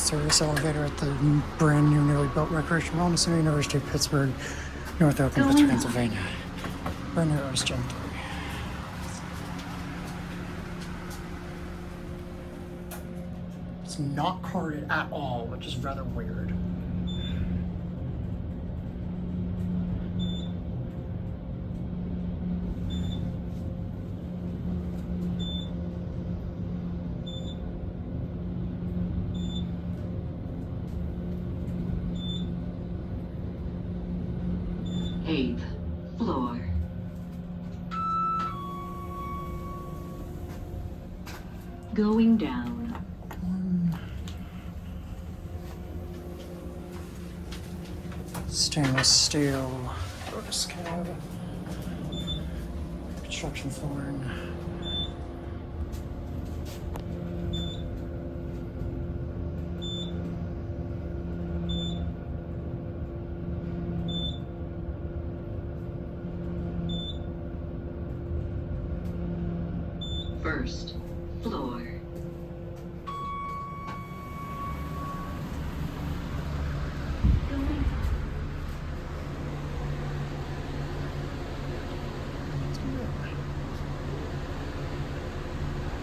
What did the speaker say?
service elevator at the brand new, newly built Recreational Wellness Center, University of Pittsburgh, North Oakland, Pittsburgh, Pennsylvania. Brand new Otis Gen3. It's not carded at all, which is rather weird. Eighth floor. Going down. Stainless steel Otis cab. Construction flooring. First floor.